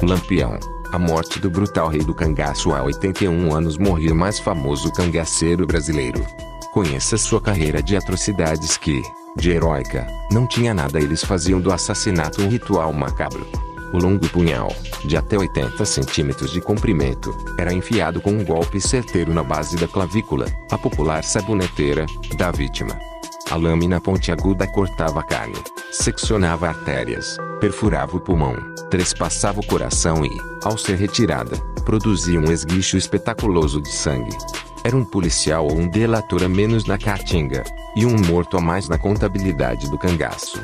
Lampião. A morte do brutal rei do cangaço há 81 anos morreu o mais famoso cangaceiro brasileiro. Conheça sua carreira de atrocidades que, de heróica, não tinha nada. Eles faziam do assassinato um ritual macabro. O longo punhal, de até 80 centímetros de comprimento, era enfiado com um golpe certeiro na base da clavícula, a popular saboneteira, da vítima. A lâmina pontiaguda cortava a carne, seccionava artérias, perfurava o pulmão, trespassava o coração e, ao ser retirada, produzia um esguicho espetaculoso de sangue. Era um policial ou um delator a menos na caatinga, e um morto a mais na contabilidade do cangaço.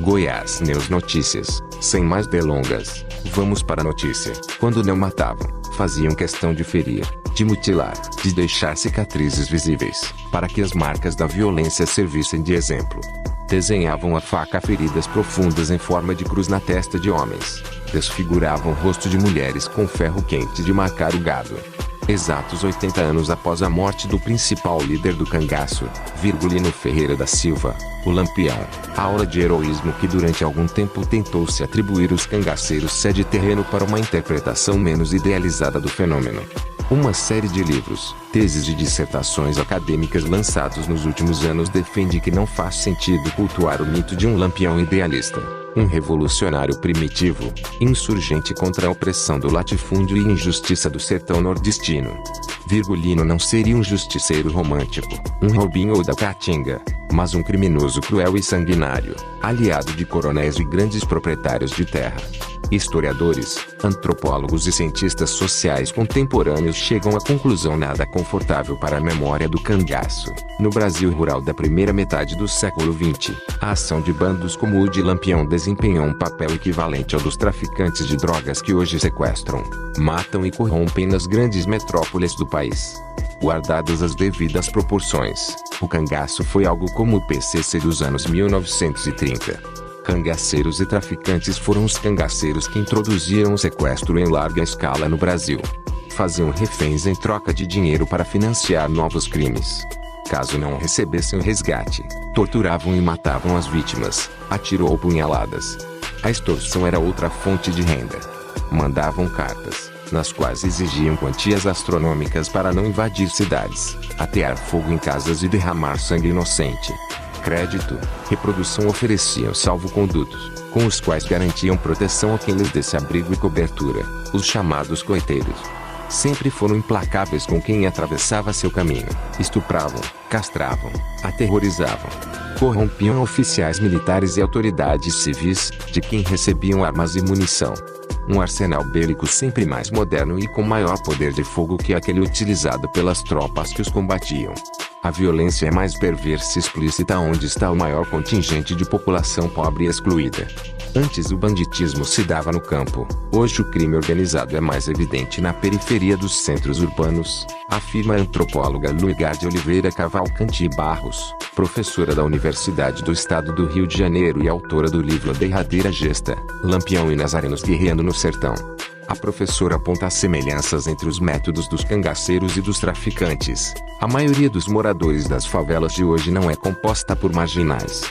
Goiás News Notícias. Sem mais delongas, vamos para a notícia. Quando não matavam, faziam questão de ferir, de mutilar, de deixar cicatrizes visíveis, para que as marcas da violência servissem de exemplo. Desenhavam a faca feridas profundas em forma de cruz na testa de homens. Desfiguravam o rosto de mulheres com ferro quente de marcar o gado. Exatos 80 anos após a morte do principal líder do cangaço, Virgulino Ferreira da Silva, o Lampião, a aura de heroísmo que durante algum tempo tentou se atribuir os cangaceiros cede terreno para uma interpretação menos idealizada do fenômeno. Uma série de livros, teses e dissertações acadêmicas lançados nos últimos anos defende que não faz sentido cultuar o mito de um lampião idealista, um revolucionário primitivo, insurgente contra a opressão do latifúndio e injustiça do sertão nordestino. Virgulino não seria um justiceiro romântico, um Robinho ou da Caatinga, mas um criminoso cruel e sanguinário, aliado de coronéis e grandes proprietários de terra. Historiadores, antropólogos e cientistas sociais contemporâneos chegam à conclusão nada confortável para a memória do cangaço. No Brasil rural da primeira metade do século XX, a ação de bandos como o de Lampião desempenhou um papel equivalente ao dos traficantes de drogas que hoje sequestram, matam e corrompem nas grandes metrópoles do país. Guardadas as devidas proporções, o cangaço foi algo como o PCC dos anos 1930. Cangaceiros e traficantes foram os cangaceiros que introduziram o sequestro em larga escala no Brasil. Faziam reféns em troca de dinheiro para financiar novos crimes. Caso não recebessem o resgate, torturavam e matavam as vítimas, a tiro ou punhaladas. A extorsão era outra fonte de renda. Mandavam cartas, nas quais exigiam quantias astronômicas para não invadir cidades, atear fogo em casas e derramar sangue inocente. Crédito, reprodução ofereciam salvo-condutos, com os quais garantiam proteção a quem lhes desse abrigo e cobertura, os chamados coiteiros. Sempre foram implacáveis com quem atravessava seu caminho, estupravam, castravam, aterrorizavam. Corrompiam oficiais militares e autoridades civis, de quem recebiam armas e munição. Um arsenal bélico sempre mais moderno e com maior poder de fogo que aquele utilizado pelas tropas que os combatiam. A violência é mais perversa e explícita onde está o maior contingente de população pobre e excluída. Antes o banditismo se dava no campo, hoje o crime organizado é mais evidente na periferia dos centros urbanos, afirma a antropóloga Luigar de Oliveira Cavalcanti Barros, professora da Universidade do Estado do Rio de Janeiro e autora do livro A Derradeira Gesta, Lampião e Nazarenos Guerreando no Sertão. A professora aponta as semelhanças entre os métodos dos cangaceiros e dos traficantes. A maioria dos moradores das favelas de hoje não é composta por marginais.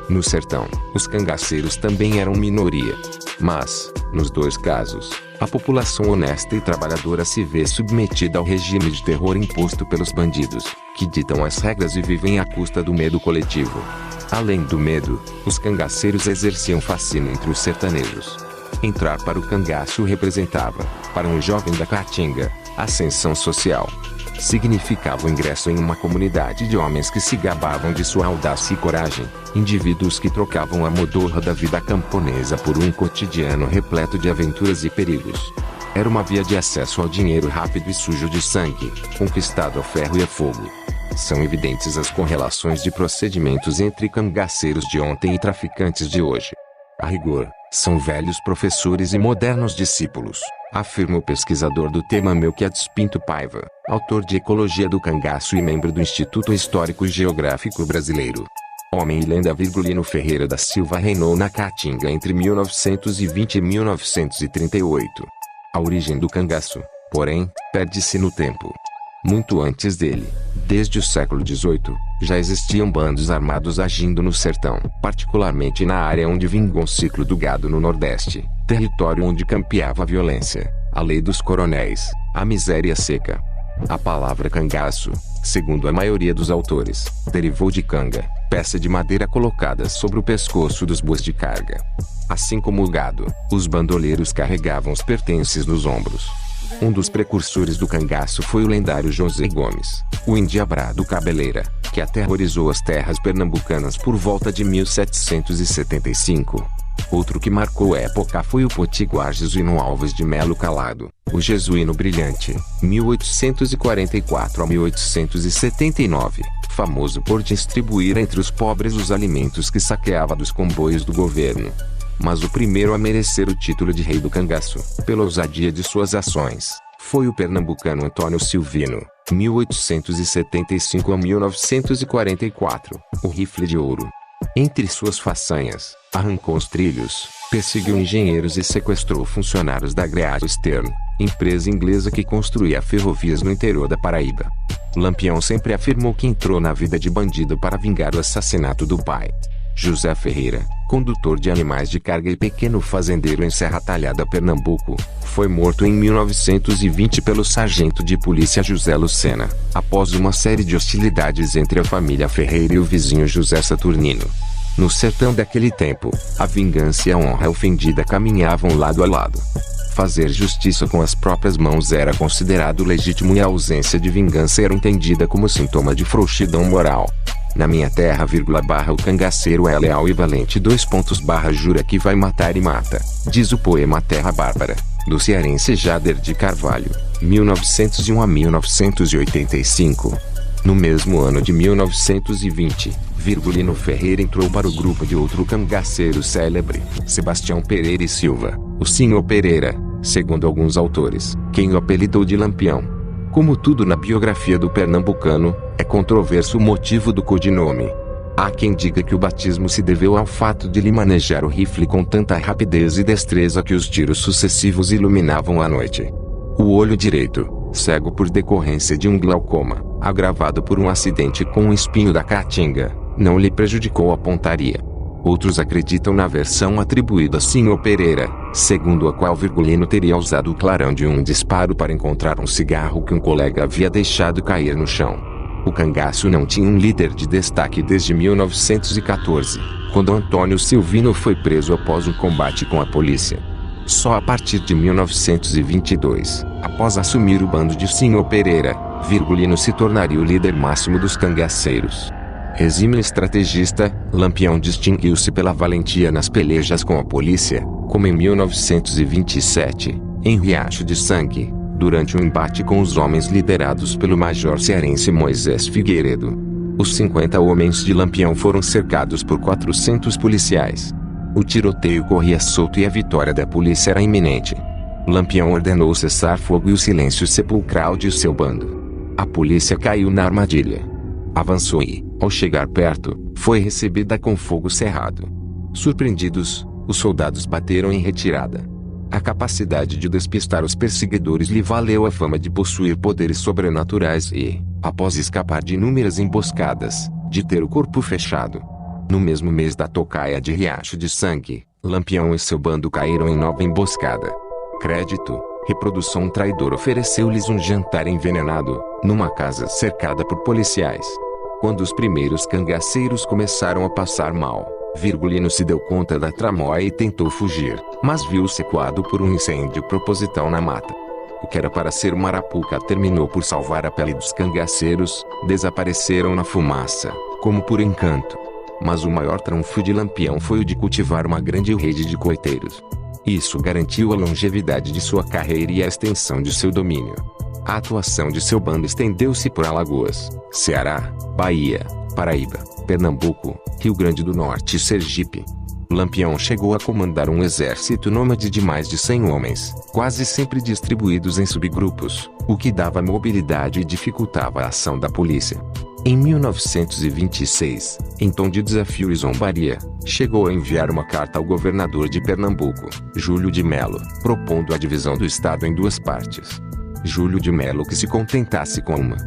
No sertão, os cangaceiros também eram minoria. Mas, nos dois casos, a população honesta e trabalhadora se vê submetida ao regime de terror imposto pelos bandidos, que ditam as regras e vivem à custa do medo coletivo. Além do medo, os cangaceiros exerciam fascínio entre os sertanejos. Entrar para o cangaço representava, para um jovem da Caatinga, ascensão social. Significava o ingresso em uma comunidade de homens que se gabavam de sua audácia e coragem, indivíduos que trocavam a modorra da vida camponesa por um cotidiano repleto de aventuras e perigos. Era uma via de acesso ao dinheiro rápido e sujo de sangue, conquistado a ferro e a fogo. São evidentes as correlações de procedimentos entre cangaceiros de ontem e traficantes de hoje. A rigor, são velhos professores e modernos discípulos, afirma o pesquisador do tema Melquiades Pinto Paiva, autor de Ecologia do Cangaço e membro do Instituto Histórico e Geográfico Brasileiro. Homem e lenda. Virgulino Ferreira da Silva reinou na Caatinga entre 1920 e 1938. A origem do cangaço, porém, perde-se no tempo. Muito antes dele, desde o século XVIII, já existiam bandos armados agindo no sertão, particularmente na área onde vingou o ciclo do gado no Nordeste. território onde campeava a violência, a lei dos coronéis, a miséria seca. A palavra cangaço, segundo a maioria dos autores, derivou de canga, peça de madeira colocada sobre o pescoço dos bois de carga. Assim como o gado, os bandoleiros carregavam os pertences nos ombros. Um dos precursores do cangaço foi o lendário José Gomes, o endiabrado cabeleira, que aterrorizou as terras pernambucanas por volta de 1775. Outro que marcou a época foi o potiguar Jesuíno Alves de Melo Calado, o Jesuíno Brilhante, 1844 a 1879, famoso por distribuir entre os pobres os alimentos que saqueava dos comboios do governo. Mas o primeiro a merecer o título de rei do cangaço, pela ousadia de suas ações, foi o pernambucano Antônio Silvino, 1875 a 1944, o Rifle de Ouro. Entre suas façanhas, arrancou os trilhos, perseguiu engenheiros e sequestrou funcionários da Great Eastern, empresa inglesa que construía ferrovias no interior da Paraíba. Lampião sempre afirmou que entrou na vida de bandido para vingar o assassinato do pai. José Ferreira, condutor de animais de carga e pequeno fazendeiro em Serra Talhada, Pernambuco, foi morto em 1920 pelo sargento de polícia José Lucena, após uma série de hostilidades entre a família Ferreira e o vizinho José Saturnino. No sertão daquele tempo, a vingança e a honra ofendida caminhavam lado a lado. Fazer justiça com as próprias mãos era considerado legítimo e a ausência de vingança era entendida como sintoma de frouxidão moral. Na minha terra, o cangaceiro é leal e valente, jura que vai matar e mata, diz o poema Terra Bárbara, do cearense Jader de Carvalho, 1901 a 1985. No mesmo ano de 1920, Virgulino Ferreira entrou para o grupo de outro cangaceiro célebre, Sebastião Pereira e Silva, o Senhor Pereira, segundo alguns autores, quem o apelidou de Lampião. Como tudo na biografia do pernambucano, é controverso o motivo do codinome. Há quem diga que o batismo se deveu ao fato de lhe manejar o rifle com tanta rapidez e destreza que os tiros sucessivos iluminavam a noite. O olho direito, cego por decorrência de um glaucoma, agravado por um acidente com um espinho da caatinga, não lhe prejudicou a pontaria. Outros acreditam na versão atribuída a Senhor Pereira, segundo a qual Virgulino teria usado o clarão de um disparo para encontrar um cigarro que um colega havia deixado cair no chão. O cangaço não tinha um líder de destaque desde 1914, quando Antônio Silvino foi preso após um combate com a polícia. Só a partir de 1922, após assumir o bando de Senhor Pereira, Virgulino se tornaria o líder máximo dos cangaceiros. Exímio estrategista, Lampião distinguiu-se pela valentia nas pelejas com a polícia, como em 1927, em Riacho de Sangue, durante um embate com os homens liderados pelo major cearense Moisés Figueiredo. Os 50 homens de Lampião foram cercados por 400 policiais. O tiroteio corria solto e a vitória da polícia era iminente. Lampião ordenou cessar fogo e o silêncio sepulcral de seu bando. A polícia caiu na armadilha. Avançou e, ao chegar perto, foi recebida com fogo cerrado. Surpreendidos, os soldados bateram em retirada. A capacidade de despistar os perseguidores lhe valeu a fama de possuir poderes sobrenaturais e, após escapar de inúmeras emboscadas, de ter o corpo fechado. No mesmo mês da tocaia de Riacho de Sangue, Lampião e seu bando caíram em nova emboscada. Crédito, reprodução. Um traidor ofereceu-lhes um jantar envenenado, numa casa cercada por policiais. Quando os primeiros cangaceiros começaram a passar mal, Virgulino se deu conta da tramóia e tentou fugir, mas viu-se coado por um incêndio proposital na mata. O que era para ser uma arapuca terminou por salvar a pele dos cangaceiros, desapareceram na fumaça, como por encanto. Mas o maior triunfo de Lampião foi o de cultivar uma grande rede de coiteiros. Isso garantiu a longevidade de sua carreira e a extensão de seu domínio. A atuação de seu bando estendeu-se por Alagoas, Ceará, Bahia, Paraíba, Pernambuco, Rio Grande do Norte e Sergipe. Lampião chegou a comandar um exército nômade de mais de 100 homens, quase sempre distribuídos em subgrupos, o que dava mobilidade e dificultava a ação da polícia. Em 1926, em tom de desafio e zombaria, chegou a enviar uma carta ao governador de Pernambuco, Júlio de Melo, propondo a divisão do estado em duas partes. Júlio de Melo que se contentasse com uma.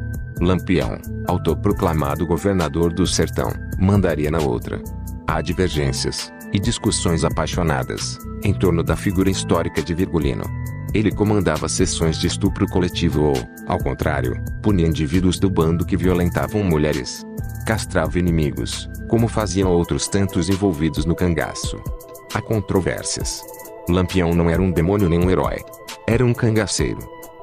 Lampião, autoproclamado governador do sertão, mandaria na outra. Há divergências, e discussões apaixonadas em torno da figura histórica de Virgulino. Ele comandava sessões de estupro coletivo ou, ao contrário, punia indivíduos do bando que violentavam mulheres. Castrava inimigos, como faziam outros tantos envolvidos no cangaço. Há controvérsias. Lampião não era um demônio nem um herói. Era um cangaceiro.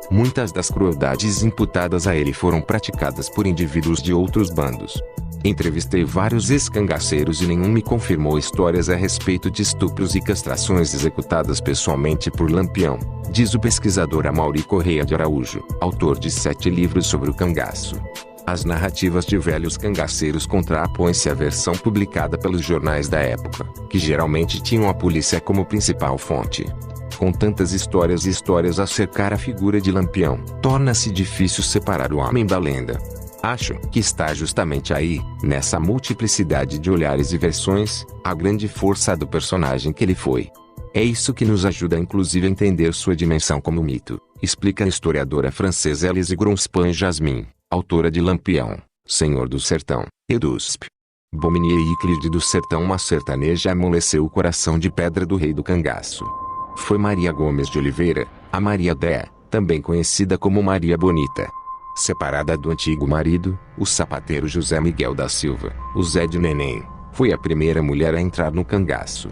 Muitas das crueldades imputadas a ele foram praticadas por indivíduos de outros bandos. Entrevistei vários ex-cangaceiros e nenhum me confirmou histórias a respeito de estupros e castrações executadas pessoalmente por Lampião, diz o pesquisador Amaury Correia de Araújo, autor de 7 livros sobre o cangaço. As narrativas de velhos cangaceiros contrapõem-se à versão publicada pelos jornais da época, que geralmente tinham a polícia como principal fonte. Com tantas histórias e histórias a cercar a figura de Lampião, torna-se difícil separar o homem da lenda. Acho que está justamente aí, nessa multiplicidade de olhares e versões, a grande força do personagem que ele foi. É isso que nos ajuda inclusive a entender sua dimensão como mito, explica a historiadora francesa Elise Gronspan-Jasmin, autora de Lampião, Senhor do Sertão, e d'Usp. Bominier Euclide do Sertão. Uma sertaneja amoleceu o coração de pedra do rei do cangaço. Foi Maria Gomes de Oliveira, a Maria Dé, também conhecida como Maria Bonita. Separada do antigo marido, o sapateiro José Miguel da Silva, o Zé de Neném, foi a primeira mulher a entrar no cangaço.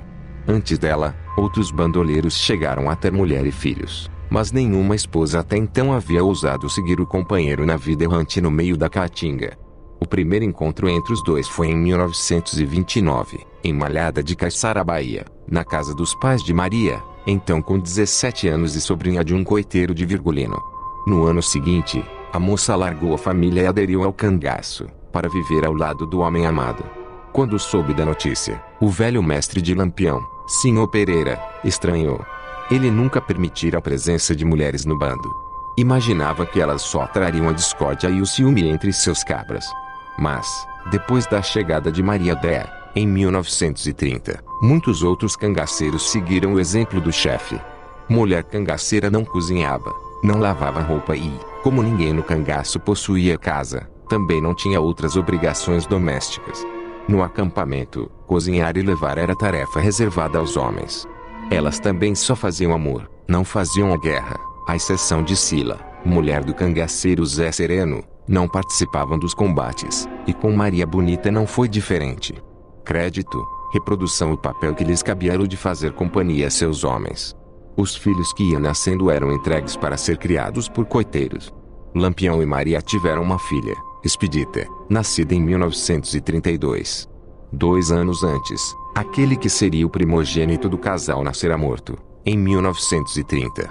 Antes dela, outros bandoleiros chegaram a ter mulher e filhos, mas nenhuma esposa até então havia ousado seguir o companheiro na vida errante no meio da caatinga. O primeiro encontro entre os dois foi em 1929, em Malhada de Caiçara, Bahia, na casa dos pais de Maria, então com 17 anos e sobrinha de um coiteiro de Virgulino. No ano seguinte, a moça largou a família e aderiu ao cangaço, para viver ao lado do homem amado. Quando soube da notícia, o velho mestre de Lampião, Senhor Pereira, estranhou. Ele nunca permitira a presença de mulheres no bando. Imaginava que elas só trariam a discórdia e o ciúme entre seus cabras. Mas, depois da chegada de Maria Dé, em 1930, muitos outros cangaceiros seguiram o exemplo do chefe. Mulher cangaceira não cozinhava, não lavava roupa e, como ninguém no cangaço possuía casa, também não tinha outras obrigações domésticas. No acampamento, cozinhar e levar era tarefa reservada aos homens. Elas também só faziam amor, não faziam a guerra, à exceção de Sila, mulher do cangaceiro Zé Sereno, não participavam dos combates, e com Maria Bonita não foi diferente. Crédito, reprodução. O papel que lhes cabia era o de fazer companhia a seus homens. Os filhos que iam nascendo eram entregues para ser criados por coiteiros. Lampião e Maria tiveram uma filha, Expedita, nascida em 1932. 2 anos antes, aquele que seria o primogênito do casal nascera morto, em 1930.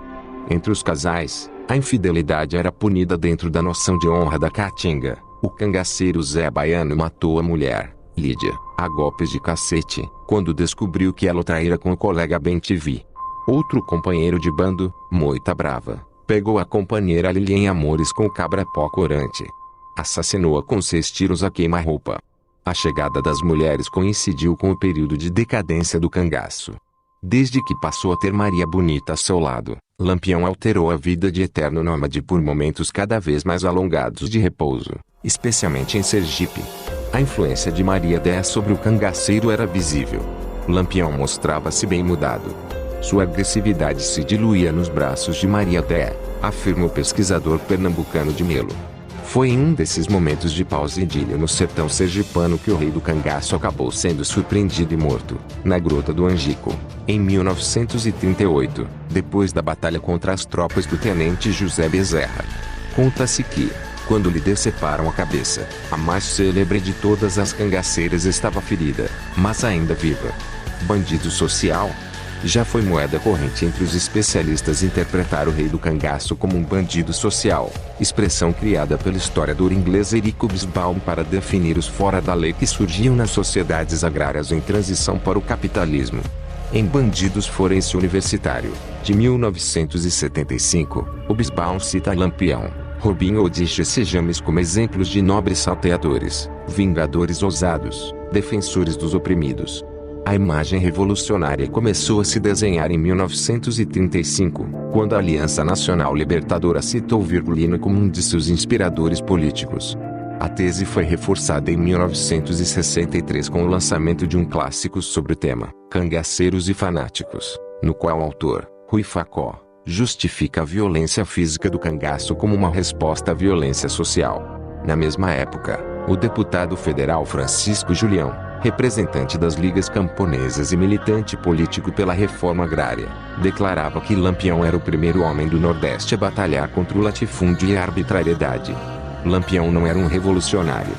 Entre os casais, a infidelidade era punida dentro da noção de honra da caatinga. O cangaceiro Zé Baiano matou a mulher, Lídia, a golpes de cacete, quando descobriu que ela o traíra com o colega Bem-te-vi. Outro companheiro de bando, Moita Brava, pegou a companheira Lili em amores com o cabra-pó corante. Assassinou-a com 6 tiros a queima-roupa. A chegada das mulheres coincidiu com o período de decadência do cangaço. Desde que passou a ter Maria Bonita a seu lado, Lampião alterou a vida de eterno nômade por momentos cada vez mais alongados de repouso, especialmente em Sergipe. A influência de Maria Dé sobre o cangaceiro era visível. Lampião mostrava-se bem mudado. Sua agressividade se diluía nos braços de Maria Dé, afirma o pesquisador pernambucano de Melo. Foi em um desses momentos de pausa e idílio no sertão sergipano que o rei do cangaço acabou sendo surpreendido e morto, na Grota do Angico, em 1938, depois da batalha contra as tropas do tenente José Bezerra. Conta-se que, quando lhe deceparam a cabeça, a mais célebre de todas as cangaceiras estava ferida, mas ainda viva. Bandido social? Já foi moeda corrente entre os especialistas interpretar o rei do cangaço como um bandido social, expressão criada pelo historiador inglês Eric Hobsbawm para definir os fora da lei que surgiam nas sociedades agrárias em transição para o capitalismo. Em Bandidos Forense Universitário, de 1975, Hobsbawm cita Lampião, Robinho ou Jesse James como exemplos de nobres salteadores, vingadores ousados, defensores dos oprimidos. A imagem revolucionária começou a se desenhar em 1935, quando a Aliança Nacional Libertadora citou Virgulino como um de seus inspiradores políticos. A tese foi reforçada em 1963 com o lançamento de um clássico sobre o tema, Cangaceiros e Fanáticos, no qual o autor, Rui Facó, justifica a violência física do cangaço como uma resposta à violência social. Na mesma época, o deputado federal Francisco Julião, representante das ligas camponesas e militante político pela reforma agrária, declarava que Lampião era o primeiro homem do Nordeste a batalhar contra o latifúndio e a arbitrariedade. Lampião não era um revolucionário.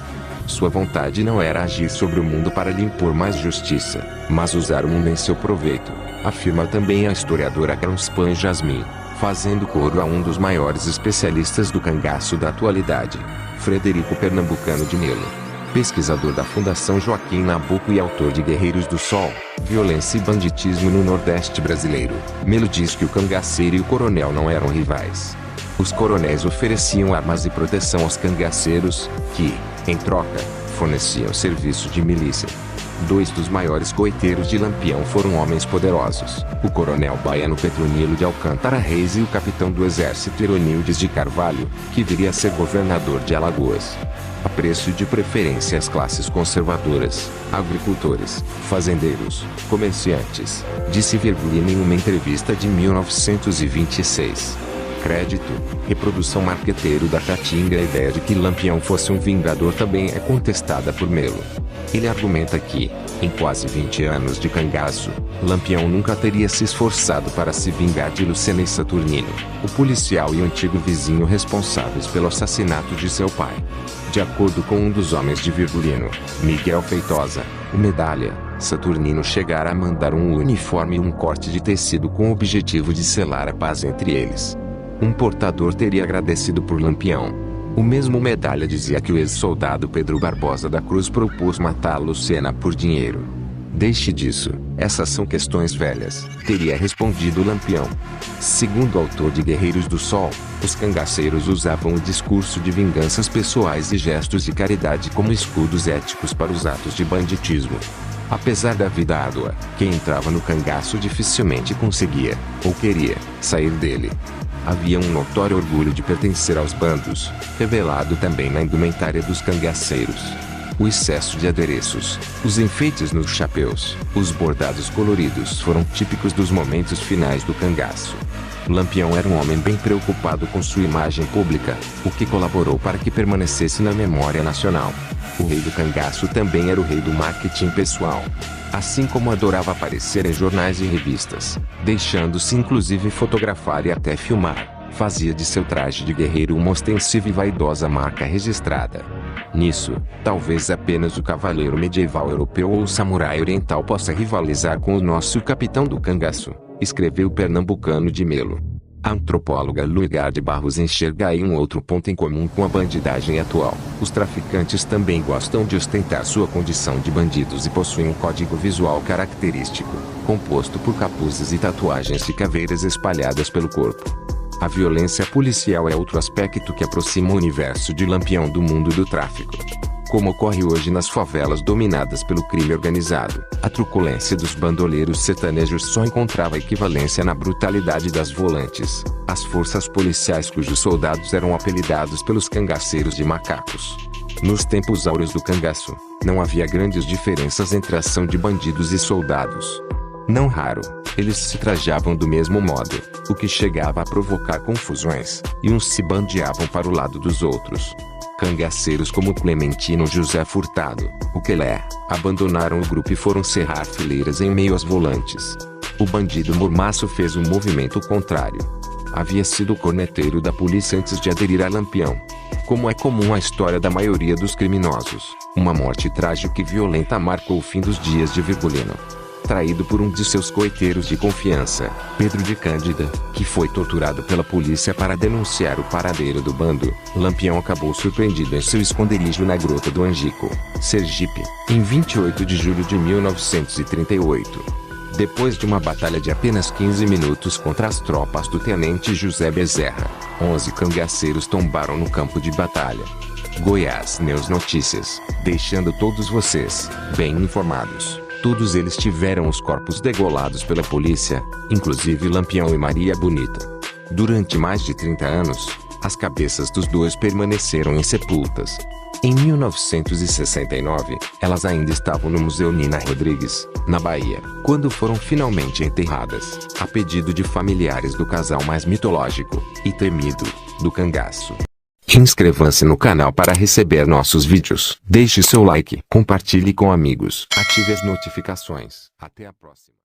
Sua vontade não era agir sobre o mundo para lhe impor mais justiça, mas usar o mundo em seu proveito, afirma também a historiadora Gronspan Jasmin, fazendo coro a um dos maiores especialistas do cangaço da atualidade, Frederico Pernambucano de Melo, pesquisador da Fundação Joaquim Nabuco e autor de Guerreiros do Sol, Violência e Banditismo no Nordeste Brasileiro. Melo diz que o cangaceiro e o coronel não eram rivais. Os coronéis ofereciam armas e proteção aos cangaceiros, que, em troca, forneciam serviço de milícia. Dois dos maiores coiteiros de Lampião foram homens poderosos, o coronel baiano Petronilo de Alcântara Reis e o capitão do exército Ironildes de Carvalho, que viria a ser governador de Alagoas. A preço de preferência às classes conservadoras, agricultores, fazendeiros, comerciantes, disse Virgulino em uma entrevista de 1926. Crédito, reprodução marqueteiro da Caatinga. A ideia de que Lampião fosse um vingador também é contestada por Melo. Ele argumenta que, em quase 20 anos de cangaço, Lampião nunca teria se esforçado para se vingar de Lucena e Saturnino, o policial e o antigo vizinho responsáveis pelo assassinato de seu pai. De acordo com um dos homens de Virgulino, Miguel Feitosa, o Medalha, Saturnino chegara a mandar um uniforme e um corte de tecido com o objetivo de selar a paz entre eles. Um portador teria agradecido por Lampião. O mesmo Medalha dizia que o ex-soldado Pedro Barbosa da Cruz propôs matar Lucena por dinheiro. Deixe disso, essas são questões velhas, teria respondido Lampião. Segundo o autor de Guerreiros do Sol, os cangaceiros usavam o discurso de vinganças pessoais e gestos de caridade como escudos éticos para os atos de banditismo. Apesar da vida árdua, quem entrava no cangaço dificilmente conseguia, ou queria, sair dele. Havia um notório orgulho de pertencer aos bandos, revelado também na indumentária dos cangaceiros. O excesso de adereços, os enfeites nos chapéus, os bordados coloridos foram típicos dos momentos finais do cangaço. Lampião era um homem bem preocupado com sua imagem pública, o que colaborou para que permanecesse na memória nacional. O rei do cangaço também era o rei do marketing pessoal. Assim como adorava aparecer em jornais e revistas, deixando-se inclusive fotografar e até filmar, fazia de seu traje de guerreiro uma ostensiva e vaidosa marca registrada. Nisso, talvez apenas o cavaleiro medieval europeu ou o samurai oriental possa rivalizar com o nosso capitão do cangaço, escreveu Pernambucano de Melo. A antropóloga Luigard Barros enxerga aí um outro ponto em comum com a bandidagem atual. Os traficantes também gostam de ostentar sua condição de bandidos e possuem um código visual característico, composto por capuzes e tatuagens de caveiras espalhadas pelo corpo. A violência policial é outro aspecto que aproxima o universo de Lampião do mundo do tráfico. Como ocorre hoje nas favelas dominadas pelo crime organizado, a truculência dos bandoleiros sertanejos só encontrava equivalência na brutalidade das volantes, as forças policiais cujos soldados eram apelidados pelos cangaceiros de macacos. Nos tempos áureos do cangaço, não havia grandes diferenças entre a ação de bandidos e soldados. Não raro, eles se trajavam do mesmo modo, o que chegava a provocar confusões, e uns se bandeavam para o lado dos outros. Cangaceiros como Clementino José Furtado, o Quelé, abandonaram o grupo e foram cerrar fileiras em meio às volantes. O bandido Mormaço fez um movimento contrário. Havia sido corneteiro da polícia antes de aderir a Lampião. Como é comum a história da maioria dos criminosos, uma morte trágica e violenta marcou o fim dos dias de Virgulino. Traído por um de seus coiteiros de confiança, Pedro de Cândida, que foi torturado pela polícia para denunciar o paradeiro do bando, Lampião acabou surpreendido em seu esconderijo na Grota do Angico, Sergipe, em 28 de julho de 1938. Depois de uma batalha de apenas 15 minutos contra as tropas do tenente José Bezerra, 11 cangaceiros tombaram no campo de batalha. Goiás News Notícias, deixando todos vocês bem informados. Todos eles tiveram os corpos degolados pela polícia, inclusive Lampião e Maria Bonita. Durante mais de 30 anos, as cabeças dos dois permaneceram insepultas. Em 1969, elas ainda estavam no Museu Nina Rodrigues, na Bahia, quando foram finalmente enterradas, a pedido de familiares do casal mais mitológico e temido, do cangaço. Inscreva-se no canal para receber nossos vídeos. Deixe seu like, compartilhe com amigos, ative as notificações. Até a próxima.